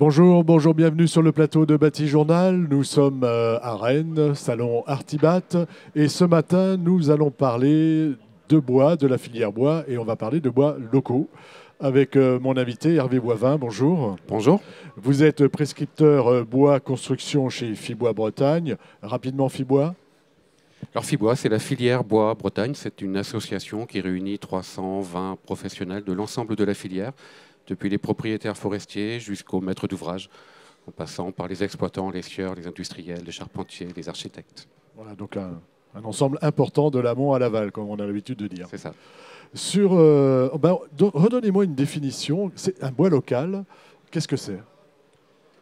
Bonjour, bonjour, bienvenue sur le plateau de Bâti Journal. Nous sommes à Rennes, salon Artibat, et ce matin, nous allons parler de bois, de la filière bois, et on va parler de bois locaux avec mon invité Hervé Boivin. Bonjour. Bonjour. Vous êtes prescripteur bois construction chez Fibois Bretagne. Rapidement, Fibois. Alors FIBOIS, c'est la filière Bois Bretagne. C'est une association qui réunit 320 professionnels de l'ensemble de la filière, depuis les propriétaires forestiers jusqu'aux maîtres d'ouvrage, en passant par les exploitants, les scieurs, les industriels, les charpentiers, les architectes. Voilà, donc un ensemble important de l'amont à l'aval, comme on a l'habitude de dire. C'est ça. Redonnez-moi une définition. C'est un bois local. Qu'est-ce que c'est?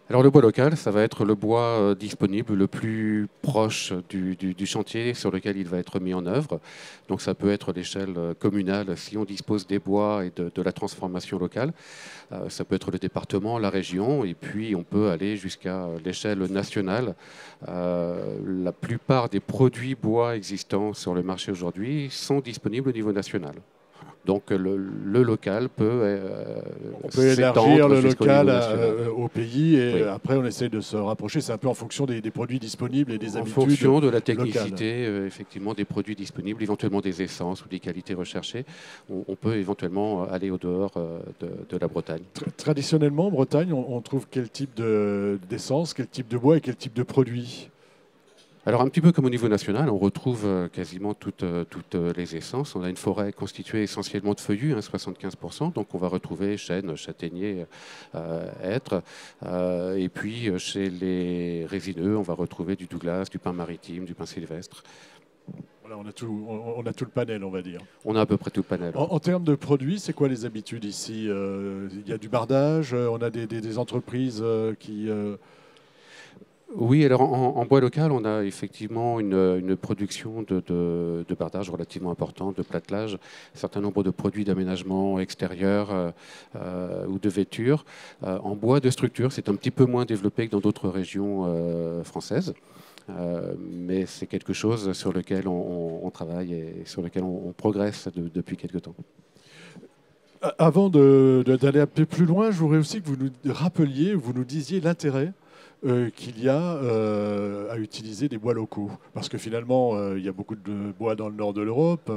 Alors le bois local, ça va être le bois disponible le plus proche du chantier sur lequel il va être mis en œuvre. Donc ça peut être l'échelle communale si on dispose des bois et de la transformation locale. Ça peut être le département, la région, et puis on peut aller jusqu'à l'échelle nationale. La plupart des produits bois existants sur le marché aujourd'hui sont disponibles au niveau national. Donc le local peut on peut élargir le local au pays et oui. Après on essaie de se rapprocher. C'est un peu en fonction des produits disponibles et des habitudes. En fonction de la technicité, effectivement, des produits disponibles, éventuellement des essences ou des qualités recherchées. On peut éventuellement aller au dehors de la Bretagne. Traditionnellement, en Bretagne, on trouve quel type d'essence, quel type de bois et quel type de produits? Alors un petit peu comme au niveau national, on retrouve quasiment toutes les essences. On a une forêt constituée essentiellement de feuillus, 75%, donc on va retrouver chêne, châtaignier, hêtre. Et puis chez les résineux, on va retrouver du Douglas, du pin maritime, du pin sylvestre. Voilà, on a tout le panel, on va dire. On a à peu près tout le panel. En termes de produits, c'est quoi les habitudes ici? Il y a du bardage, on a des entreprises qui... Oui, alors en bois local, on a effectivement une production de bardage relativement importante, de platelage, un certain nombre de produits d'aménagement extérieur ou de vêture. En bois de structure, c'est un petit peu moins développé que dans d'autres régions françaises, mais c'est quelque chose sur lequel on travaille et sur lequel on progresse depuis quelque temps. Avant d'aller un peu plus loin, je voudrais aussi que vous nous rappeliez, vous nous disiez l'intérêt qu'il y a à utiliser des bois locaux. Parce que finalement, il y a beaucoup de bois dans le nord de l'Europe.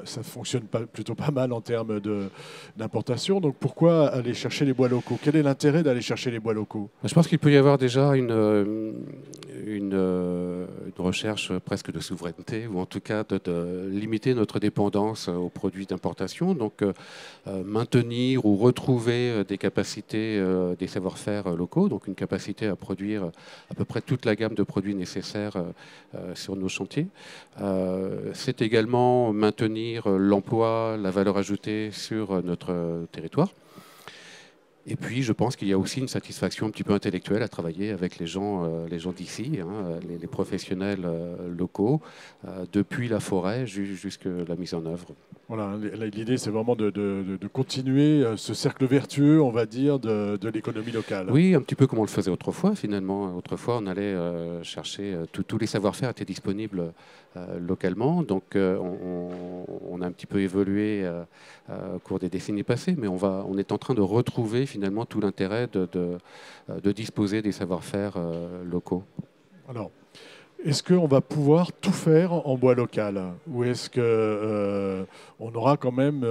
Ça fonctionne plutôt pas mal en termes d'importation. Donc pourquoi aller chercher les bois locaux? Quel est l'intérêt d'aller chercher les bois locaux? Je pense qu'il peut y avoir déjà une recherche presque de souveraineté, ou en tout cas de limiter notre dépendance aux produits d'importation. Donc maintenir ou retrouver des capacités, des savoir-faire locaux, donc une capacité à produire à peu près toute la gamme de produits nécessaires sur nos chantiers. C'est également maintenir l'emploi, la valeur ajoutée sur notre territoire. Et puis, je pense qu'il y a aussi une satisfaction un petit peu intellectuelle à travailler avec les gens d'ici, les professionnels locaux, depuis la forêt jusqu'à la mise en œuvre. Voilà, l'idée, c'est vraiment de continuer ce cercle vertueux, on va dire, de l'économie locale. Oui, un petit peu comme on le faisait autrefois, finalement. Autrefois, on allait chercher, tous les savoir-faire étaient disponibles localement. Donc, on a un petit peu évolué au cours des décennies passées, mais on est en train de retrouver finalement tout l'intérêt de disposer des savoir-faire locaux. Alors, est-ce qu'on va pouvoir tout faire en bois local? Ou est-ce qu'on aura quand même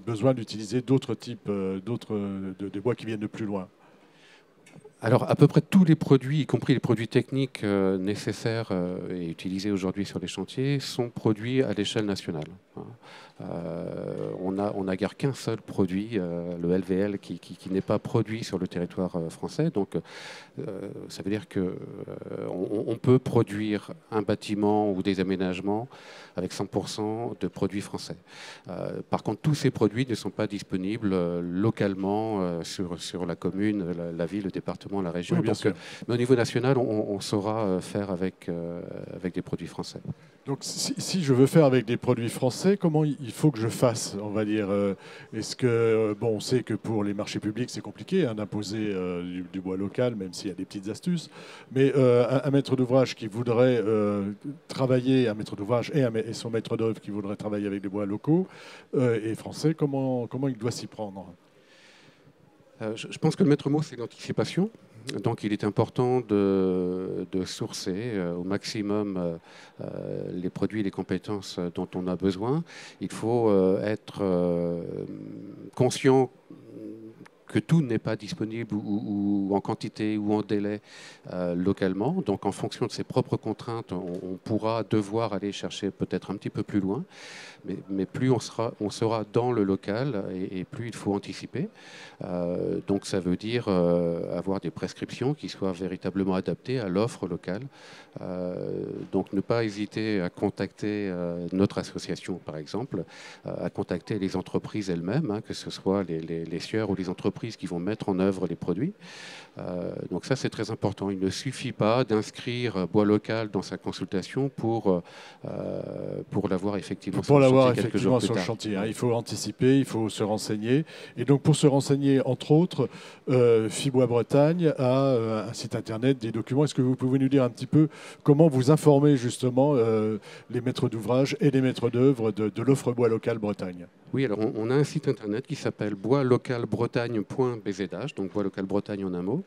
besoin d'utiliser d'autres types, de bois qui viennent de plus loin? Alors, à peu près tous les produits, y compris les produits techniques nécessaires et utilisés aujourd'hui sur les chantiers, sont produits à l'échelle nationale. On n'a guère qu'un seul produit, le LVL, qui n'est pas produit sur le territoire français. Donc, ça veut dire qu'on peut produire un bâtiment ou des aménagements avec 100% de produits français. Par contre, tous ces produits ne sont pas disponibles localement sur la commune, la ville, le département, la région. Oui, bien sûr. Mais au niveau national, on saura faire avec des produits français. Donc, si je veux faire avec des produits français, comment il faut que je fasse, on va dire? Est-ce que, bon, on sait que pour les marchés publics, c'est compliqué d'imposer du bois local, même s'il y a des petites astuces. Mais un maître d'ouvrage qui voudrait travailler, un maître d'ouvrage et son maître d'œuvre qui voudrait travailler avec des bois locaux et français, comment il doit s'y prendre? Je pense que le maître mot, c'est l'anticipation. Donc il est important de sourcer au maximum les produits et les compétences dont on a besoin. Il faut être conscient que tout n'est pas disponible ou en quantité ou en délai localement. Donc en fonction de ses propres contraintes, on pourra devoir aller chercher peut-être un petit peu plus loin. Mais plus on sera dans le local et plus il faut anticiper. Donc ça veut dire avoir des prescriptions qui soient véritablement adaptées à l'offre locale. Donc ne pas hésiter à contacter notre association, par exemple, à contacter les entreprises elles-mêmes, hein, que ce soit les sieurs ou les entreprises qui vont mettre en œuvre les produits. Donc ça, c'est très important. Il ne suffit pas d'inscrire bois local dans sa consultation pour l'avoir effectivement sur le chantier quelques jours plus tard. Chantier, hein. Il faut anticiper, il faut se renseigner. Et donc pour se renseigner, entre autres, Fibois Bretagne a un site internet, des documents. Est-ce que vous pouvez nous dire un petit peu comment vous informez justement les maîtres d'ouvrage et les maîtres d'œuvre de l'offre bois local Bretagne? Oui, alors on a un site internet qui s'appelle boislocalbretagne.bzh, donc bois local Bretagne en un mot.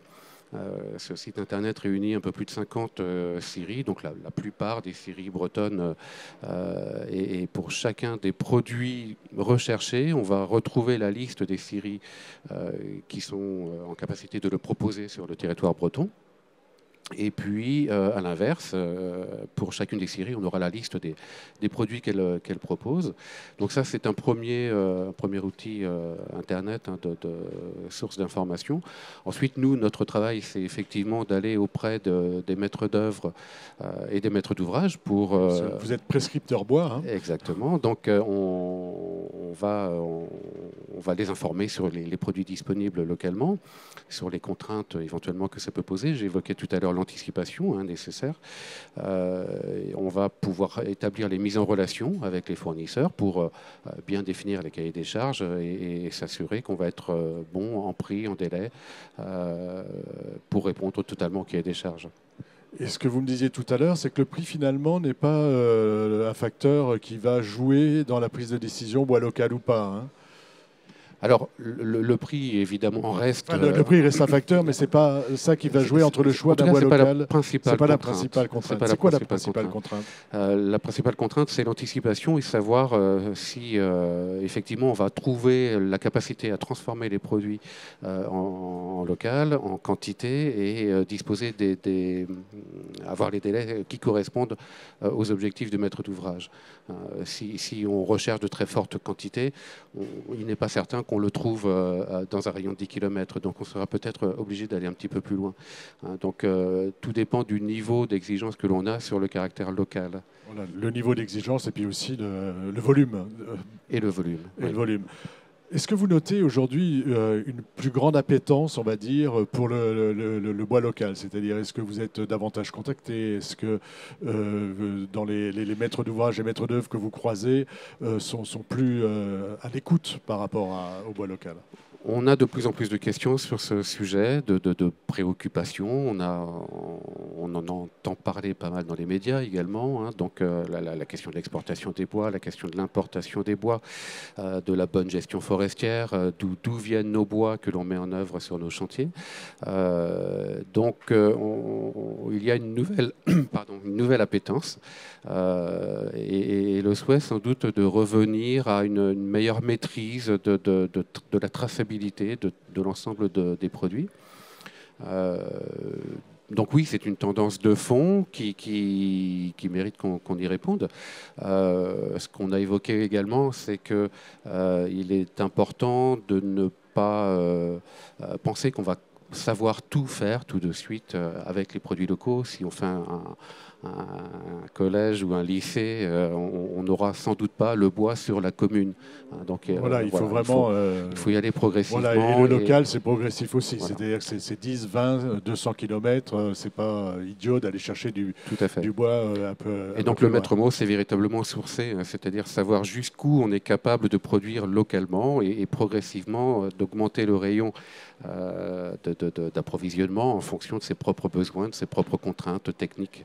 Ce site internet réunit un peu plus de 50 scieries, donc la plupart des scieries bretonnes. Et pour chacun des produits recherchés, on va retrouver la liste des scieries qui sont en capacité de le proposer sur le territoire breton. Et puis, à l'inverse, pour chacune des scieries, on aura la liste des produits qu'elle propose. Donc ça, c'est un premier outil Internet, hein, de source d'information. Ensuite, nous, notre travail, c'est effectivement d'aller auprès des maîtres d'œuvre et des maîtres d'ouvrage pour... Vous êtes prescripteur bois, hein. Exactement. Donc, on va les informer sur les produits disponibles localement, sur les contraintes éventuellement que ça peut poser. J'ai évoqué tout à l'heure l'anticipation, hein, nécessaire. On va pouvoir établir les mises en relation avec les fournisseurs pour bien définir les cahiers des charges et s'assurer qu'on va être bon en prix, en délai, pour répondre totalement au cahier des charges. Et ce que vous me disiez tout à l'heure, c'est que le prix finalement n'est pas un facteur qui va jouer dans la prise de décision bois local ou pas, hein. Alors, le prix, évidemment, reste... Le prix reste un facteur, mais ce n'est pas ça qui va jouer entre le choix d'un bois local. Ce n'est pas la principale contrainte. C'est quoi la principale contrainte? La principale contrainte, c'est l'anticipation et savoir si, effectivement, on va trouver la capacité à transformer les produits en local, en quantité, et disposer avoir les délais qui correspondent aux objectifs du maître d'ouvrage. Si on recherche de très fortes quantités, il n'est pas certain qu'on le trouve dans un rayon de 10 km. Donc on sera peut-être obligé d'aller un petit peu plus loin. Donc tout dépend du niveau d'exigence que l'on a sur le caractère local. Voilà, le niveau d'exigence et puis aussi le volume. Et le volume. Et oui. Le volume. Est-ce que vous notez aujourd'hui une plus grande appétence, on va dire, pour le bois local? C'est-à-dire, est-ce que vous êtes davantage contacté? Est-ce que dans les maîtres d'ouvrage et maîtres d'œuvre que vous croisez sont plus à l'écoute par rapport au bois local? On a de plus en plus de questions sur ce sujet, de préoccupations. On en entend parler pas mal dans les médias également, hein. Donc la question de l'exportation des bois, la question de l'importation des bois, de la bonne gestion forestière, d'où viennent nos bois que l'on met en œuvre sur nos chantiers. Donc il y a une nouvelle appétence et le souhait sans doute de revenir à une meilleure maîtrise de la traçabilité de l'ensemble des produits. Donc oui, c'est une tendance de fond qui mérite qu'on y réponde. Ce qu'on a évoqué également, c'est qu'il est important de ne pas penser qu'on va savoir tout faire tout de suite avec les produits locaux. Si on fait un collège ou un lycée, on n'aura sans doute pas le bois sur la commune. Donc, voilà, il faut vraiment... il faut y aller progressivement. Voilà, et le local, c'est progressif aussi. Voilà. C'est-à-dire que c'est 10, 20, 200 km. C'est pas idiot d'aller chercher du bois un peu... Et donc le maître mot, c'est véritablement sourcer, c'est-à-dire savoir jusqu'où on est capable de produire localement et progressivement d'augmenter le rayon d'approvisionnement en fonction de ses propres besoins, de ses propres contraintes techniques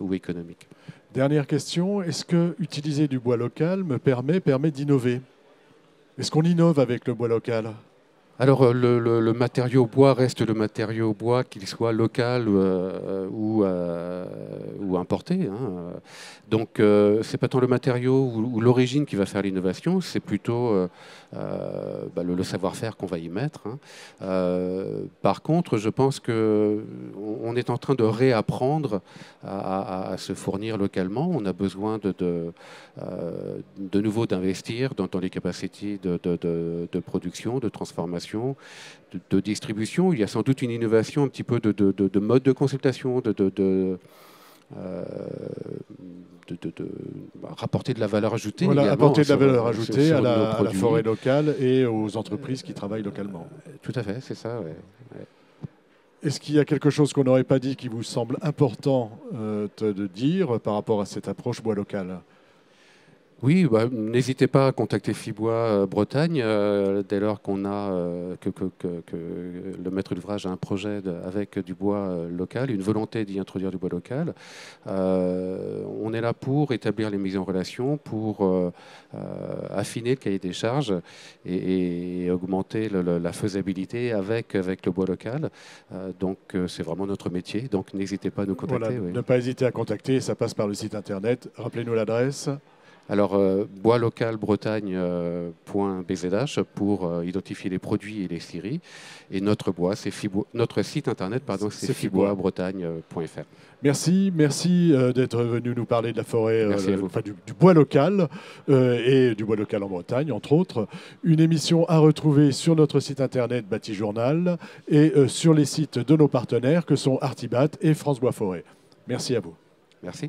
ou économiques. Dernière question, est-ce que utiliser du bois local permet d'innover? Est-ce qu'on innove avec le bois local? Alors, le matériau bois reste le matériau bois, qu'il soit local ou importé, hein. Donc, c'est pas tant le matériau ou l'origine qui va faire l'innovation, c'est plutôt le savoir-faire qu'on va y mettre, hein. Par contre, je pense que on est en train de réapprendre à se fournir localement. On a besoin de nouveau d'investir dans les capacités de production, de transformation, de distribution. Il y a sans doute une innovation un petit peu de mode de consultation, rapporter de la valeur ajoutée. Voilà, apporter de la valeur ajoutée sur à nos la produits. forêt locale et aux entreprises qui travaillent localement. Tout à fait, c'est ça. Ouais. Ouais. Est-ce qu'il y a quelque chose qu'on n'aurait pas dit qui vous semble important de dire par rapport à cette approche bois local? Oui, n'hésitez pas à contacter Fibois Bretagne dès lors qu'on a que le maître d'ouvrage a un projet avec du bois local, une volonté d'y introduire du bois local. On est là pour établir les mises en relation, pour affiner le cahier des charges et augmenter la faisabilité avec le bois local. Donc c'est vraiment notre métier. Donc n'hésitez pas à nous contacter. Voilà, Oui. ne pas hésiter à contacter, ça passe par le site internet. Rappelez-nous l'adresse. Alors, boislocalbretagne.bzh pour identifier les produits et les scieries. Et notre site internet, c'est fiboisbretagne.fr. Merci d'être venu nous parler de la forêt, du bois local et du bois local en Bretagne, entre autres. Une émission à retrouver sur notre site internet Bâti Journal et sur les sites de nos partenaires que sont Artibat et France Bois Forêt. Merci à vous. Merci.